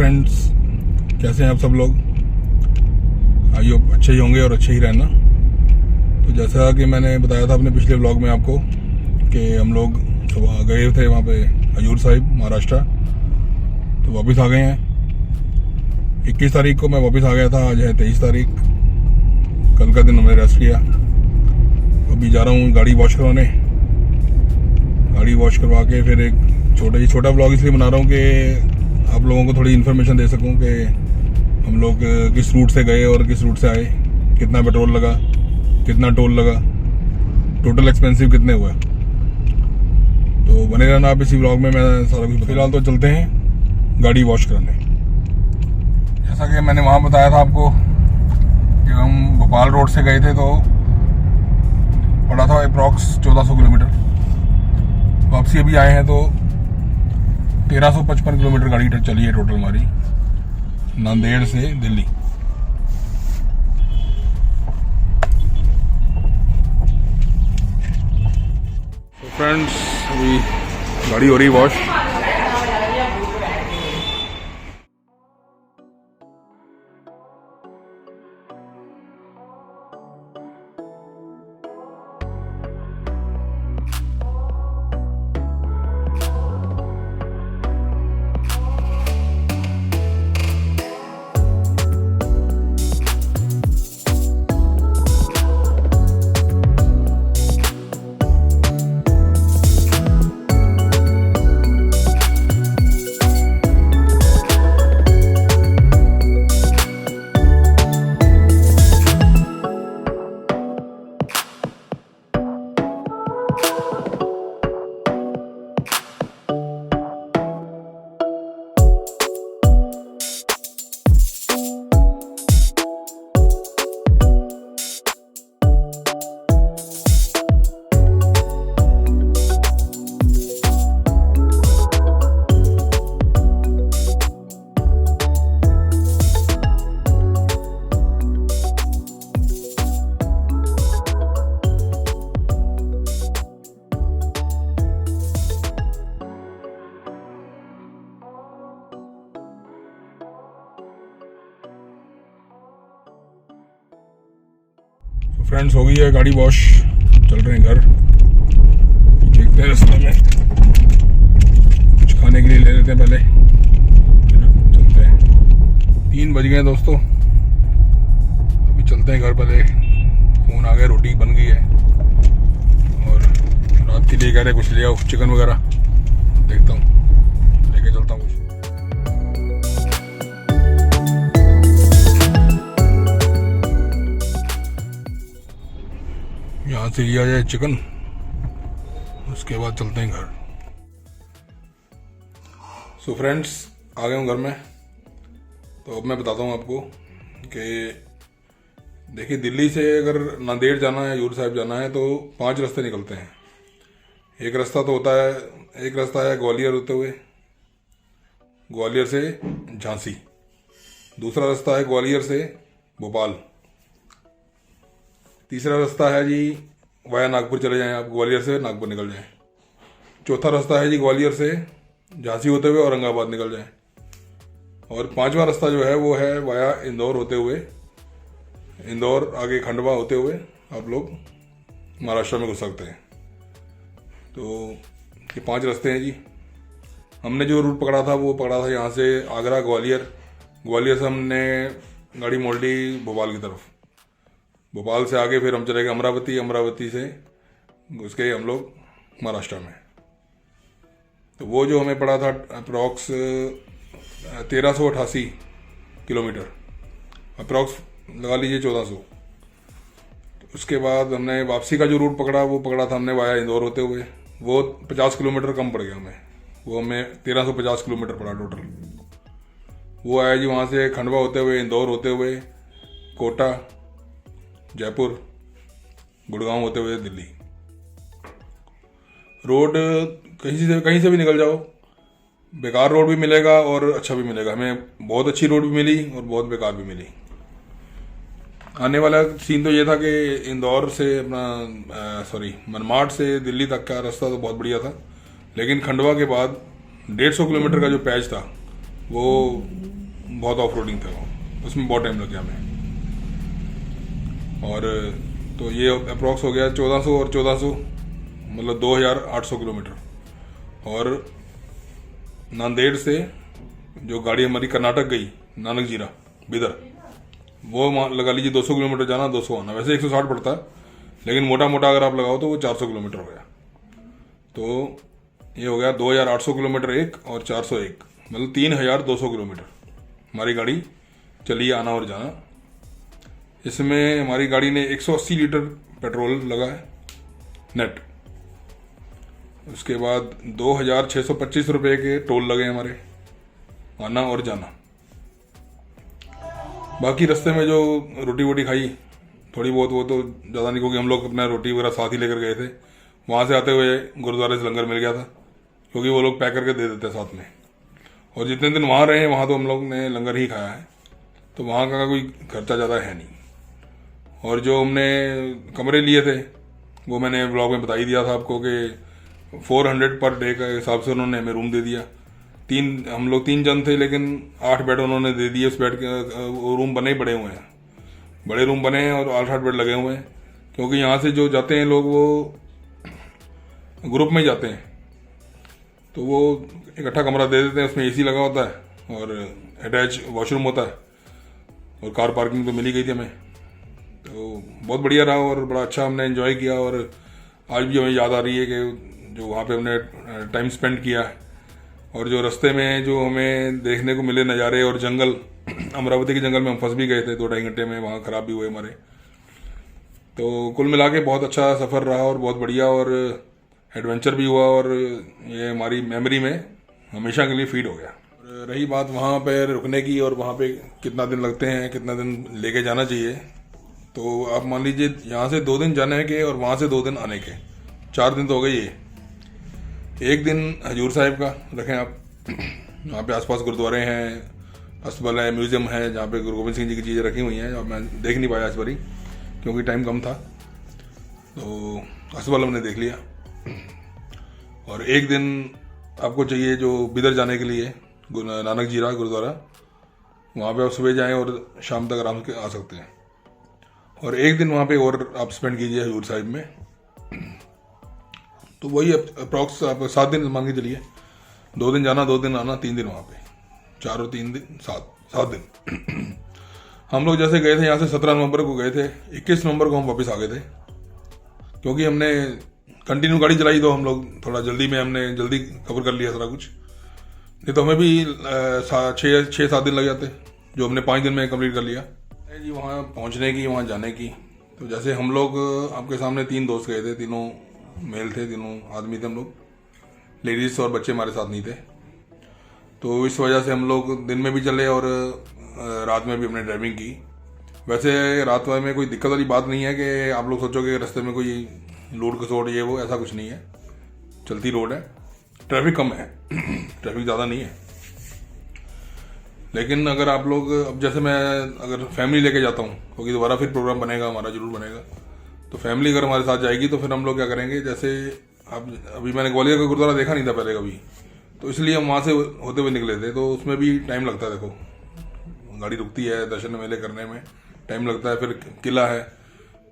Friends, कैसे हैं आप सब लोग? आई होप अच्छे ही होंगे और अच्छे ही रहना। तो जैसा कि मैंने बताया था अपने पिछले व्लॉग में आपको कि हम लोग सुबह गए थे वहाँ पे हजूर साहिब महाराष्ट्र, तो वापस आ गए हैं। 21 तारीख को मैं वापस आ गया था, आज है 23 तारीख। कल का दिन हमने रेस्ट किया। अभी जा रहा हूँ गाड़ी वॉश करवाने। गाड़ी वॉश करवा के फिर एक छोटा व्लॉग इसलिए बना रहा हूँ कि आप लोगों को थोड़ी इन्फॉर्मेशन दे सकूं कि हम लोग किस रूट से गए और किस रूट से आए, कितना पेट्रोल लगा, कितना टोल लगा, टोटल एक्सपेंसिव कितने हुए। तो बने रहना आप इसी व्लॉग में, मैं सारा कुछ। फिलहाल तो चलते हैं गाड़ी वॉश करने। जैसा कि मैंने वहाँ बताया था आपको कि हम भोपाल रोड से गए थे, तो पड़ा था अप्रॉक्स 1400 किलोमीटर। वापसी अभी आए हैं तो 1355 किलोमीटर गाड़ी चली है टोटल हमारी, नांदेड़ से दिल्ली। तो फ्रेंड्स, अभी गाड़ी हो रही वॉश। फ्रेंड्स, हो गई है गाड़ी वॉश, चल रहे हैं घर। देखते हैं रास्ते में कुछ खाने के लिए ले लेते हैं, पहले चलते हैं। 3 बज गए दोस्तों, अभी चलते हैं घर। पहले फ़ोन आ गया, रोटी बन गई है और रात के लिए कह रहे कुछ ले आओ, चिकन वगैरह। देखता हूँ, लेके चलता हूँ कुछ। यहाँ से लिया जाए चिकन, उसके बाद चलते हैं घर। सो फ्रेंड्स, आ गए हूँ घर में। तो अब मैं बताता हूँ आपको कि देखिए, दिल्ली से अगर नांदेड़ जाना है, हजूर साहिब जाना है, तो 5 रास्ते निकलते हैं। एक रास्ता तो होता है, एक रास्ता है ग्वालियर होते हुए, ग्वालियर से झांसी। दूसरा रास्ता है ग्वालियर से भोपाल। तीसरा रास्ता है जी वाया नागपुर चले जाएं आप, ग्वालियर से नागपुर निकल जाएं। चौथा रास्ता है जी ग्वालियर से झांसी होते हुए औरंगाबाद निकल जाएं। और 5वां रास्ता जो है वो है वाया इंदौर होते हुए, इंदौर आगे खंडवा होते हुए आप लोग महाराष्ट्र में घुस सकते हैं। तो ये 5 रास्ते हैं जी। हमने जो रूट पकड़ा था वो पकड़ा था यहाँ से आगरा ग्वालियर। ग्वालियर से हमने गाड़ी मोड़ ली भोपाल की तरफ। भोपाल से आगे फिर हम चले गए अमरावती, अमरावती से घुस गए हम लोग महाराष्ट्र में। तो वो जो हमें पड़ा था अप्रॉक्स 1388 किलोमीटर, अप्रॉक्स लगा लीजिए 1400। तो उसके बाद हमने वापसी का जो रूट पकड़ा वो पकड़ा था हमने वाया इंदौर होते हुए। वो 50 किलोमीटर कम पड़ गया हमें, वो हमें 1350 किलोमीटर पड़ा टोटल। वो आया जी वहाँ से खंडवा होते हुए, इंदौर होते हुए, कोटा, जयपुर, गुड़गांव होते हुए दिल्ली। रोड कहीं से भी निकल जाओ, बेकार रोड भी मिलेगा और अच्छा भी मिलेगा। हमें बहुत अच्छी रोड भी मिली और बहुत बेकार भी मिली। आने वाला सीन तो ये था कि इंदौर से मनमाड से दिल्ली तक का रास्ता तो बहुत बढ़िया था, लेकिन खंडवा के बाद 150 किलोमीटर का जो पैच था वो बहुत ऑफ रोडिंग था, वो उसमें बहुत टाइम लग गया हमें। और तो ये अप्रॉक्स हो गया 1400 और 1400 मतलब 2800 किलोमीटर। और नांदेड़ से जो गाड़ी हमारी कर्नाटक गई नानक जीरा बिदर, वो लगा लीजिए 200 किलोमीटर जाना 200 आना। वैसे 160 पड़ता है, लेकिन मोटा मोटा अगर आप लगाओ तो वो 400 किलोमीटर हो गया। तो ये हो गया 2800 किलोमीटर एक और 401 मतलब 3200 किलोमीटर हमारी गाड़ी चली आना और जाना। इसमें हमारी गाड़ी ने 180 लीटर पेट्रोल लगा है नेट। उसके बाद 2625 रुपये के टोल लगे हमारे आना और जाना। बाकी रास्ते में जो रोटी वोटी खाई थोड़ी बहुत, वो तो ज़्यादा नहीं, क्योंकि हम लोग अपना रोटी वगैरह साथ ही लेकर गए थे। वहाँ से आते हुए गुरुद्वारे से लंगर मिल गया था, क्योंकि वो लोग पैक करके दे देते हैं साथ में। और जितने दिन वहाँ रहे वहाँ तो हम लोग ने लंगर ही खाया है, तो वहाँ का कोई खर्चा ज़्यादा है नहीं। और जो हमने कमरे लिए थे वो मैंने ब्लॉग में बता ही दिया था आपको कि 400 पर डे के हिसाब से उन्होंने हमें रूम दे दिया। हम लोग 3 जन थे, लेकिन 8 बेड उन्होंने दे दिए। उस बेड के रूम बने ही बड़े हुए हैं, बड़े रूम बने हैं और 8 बेड लगे हुए हैं, क्योंकि यहाँ से जो जाते हैं लोग वो ग्रुप में जाते हैं, तो वो इकट्ठा कमरा दे देते हैं। उसमें AC लगा होता है और अटैच वॉशरूम होता है, और कार पार्किंग तो मिली गई थी हमें। तो बहुत बढ़िया रहा और बड़ा अच्छा हमने एंजॉय किया। और आज भी हमें याद आ रही है कि जो वहाँ पे हमने टाइम स्पेंड किया है, और जो रास्ते में जो हमें देखने को मिले नज़ारे और जंगल। अमरावती के जंगल में हम फंस भी गए थे 2-2.5 घंटे में, वहाँ ख़राब भी हुए हमारे। तो कुल मिला के बहुत अच्छा सफ़र रहा और बहुत बढ़िया, और एडवेंचर भी हुआ, और ये हमारी मेमोरी में हमेशा के लिए फीड हो गया। रही बात वहाँ पे रुकने की और वहाँ पे कितना दिन लगते हैं, कितना दिन लेके जाना चाहिए, तो आप मान लीजिए यहाँ से 2 दिन जाने के और वहाँ से 2 दिन आने के, 4 दिन तो हो गए। ये 1 दिन हजूर साहिब का रखें आप। वहाँ पे आसपास गुरुद्वारे हैं, अस्पताल है, म्यूजियम है, जहाँ पे गुरु गोविंद सिंह जी की चीज़ें रखी हुई हैं। और मैं देख नहीं पाया इस बारी क्योंकि टाइम कम था, तो अस्पताल हमने देख लिया। और 1 दिन आपको चाहिए जो बिदर जाने के लिए, नानक जीरा गुरुद्वारा, वहाँ पे आप सुबह जाएं और शाम तक आराम से आ सकते हैं। और 1 दिन वहाँ पे और आप स्पेंड कीजिए हजूर साहिब में, तो वही अप्रॉक्स आप 7 दिन मान के चलिए। 2 दिन जाना, 2 दिन आना, 3 दिन वहाँ पे, 4 और 3 दिन 7 दिन। हम लोग जैसे गए थे यहाँ से 17 नवंबर को गए थे, 21 नवंबर को हम वापस आ गए थे, क्योंकि हमने कंटिन्यू गाड़ी चलाई, तो हम लोग थोड़ा जल्दी में हमने जल्दी कवर कर लिया सारा कुछ। नहीं तो हमें भी 6-7 दिन लग जाते, जो हमने 5 दिन में कंप्लीट कर लिया जी। वहाँ पहुँचने की, वहाँ जाने की, तो जैसे हम लोग आपके सामने 3 दोस्त गए थे, तीनों मेल थे, तीनों आदमी थे हम लोग, लेडीज और बच्चे हमारे साथ नहीं थे। तो इस वजह से हम लोग दिन में भी चले और रात में भी हमने ड्राइविंग की। वैसे रात में कोई दिक्कत वाली बात नहीं है कि आप लोग सोचोगे रास्ते में कोई लूट खसोट ये वो, ऐसा कुछ नहीं है। चलती रोड है, ट्रैफिक कम है, ट्रैफिक ज़्यादा नहीं है। लेकिन अगर आप लोग, अब जैसे मैं अगर फैमिली लेके जाता हूँ, क्योंकि दोबारा फिर प्रोग्राम बनेगा हमारा, जरूर बनेगा, तो फैमिली अगर हमारे साथ जाएगी तो फिर हम लोग क्या करेंगे, जैसे अब अभी मैंने ग्वालियर का गुरुद्वारा देखा नहीं था पहले कभी, तो इसलिए हम वहाँ से होते हुए निकले थे। तो उसमें भी टाइम लगता है, देखो गाड़ी रुकती है, दर्शन मेले करने में टाइम लगता है। फिर किला है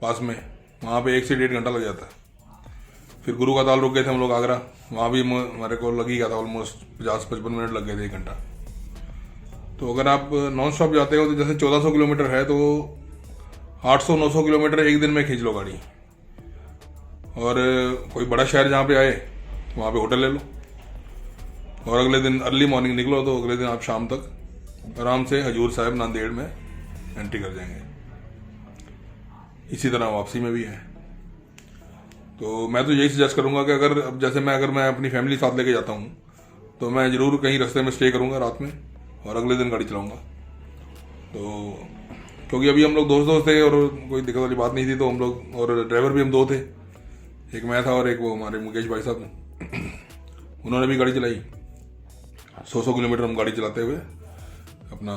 पास में, वहाँ पे 1 से 1.5 घंटा लग जाता है। फिर गुरु का ताल रुक गए थे हम लोग आगरा, वहाँ भी हमारे को लग ही गया था, ऑलमोस्ट 50-55 मिनट लग गए थे, 1 घंटा। तो अगर आप नॉन स्टॉप जाते हो तो जैसे 1400 किलोमीटर है, तो 800-900 किलोमीटर 1 दिन में खींच लो गाड़ी। और कोई बड़ा शहर जहाँ पे आए वहाँ पे होटल ले लो, और अगले दिन अर्ली मॉर्निंग निकलो, तो अगले दिन आप शाम तक आराम से हजूर साहिब नांदेड़ में एंट्री कर जाएंगे। इसी तरह वापसी में भी है। तो मैं तो यही सजेस्ट करूंगा कि अगर मैं अपनी फैमिली साथ लेके जाता हूँ, तो मैं ज़रूर कहीं रास्ते में स्टे करूंगा रात में, और अगले दिन गाड़ी चलाऊंगा। तो क्योंकि अभी हम लोग दोस्त थे और कोई दिक्कत वाली बात नहीं थी, तो हम लोग, और ड्राइवर भी हम 2 थे, एक मैं था और एक वो हमारे मुकेश भाई साहब, उन्होंने भी गाड़ी चलाई। 100 किलोमीटर हम गाड़ी चलाते हुए अपना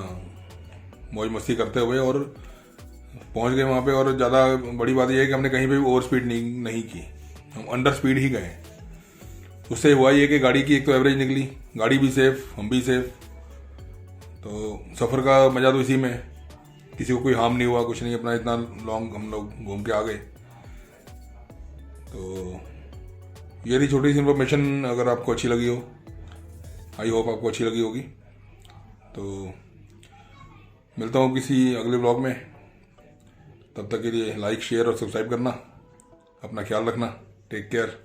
मौज मस्ती करते हुए और पहुंच गए वहाँ पे। और ज़्यादा बड़ी बात यह है कि हमने कहीं पे भी ओवर स्पीड नहीं की, हम अंडर स्पीड ही गए। उससे हुआ ये कि गाड़ी की एक तो एवरेज निकली, गाड़ी भी सेफ, हम भी सेफ, तो सफ़र का मज़ा तो इसी में है, किसी को कोई हार्म नहीं हुआ, कुछ नहीं, अपना इतना लॉन्ग हम लोग घूम के आ गए। तो ये रही छोटी सी इन्फॉर्मेशन, अगर आपको अच्छी लगी हो, आई होप आपको अच्छी लगी होगी। तो मिलता हूँ किसी अगले ब्लॉग में, तब तक के लिए लाइक शेयर और सब्सक्राइब करना, अपना ख्याल रखना, टेक केयर।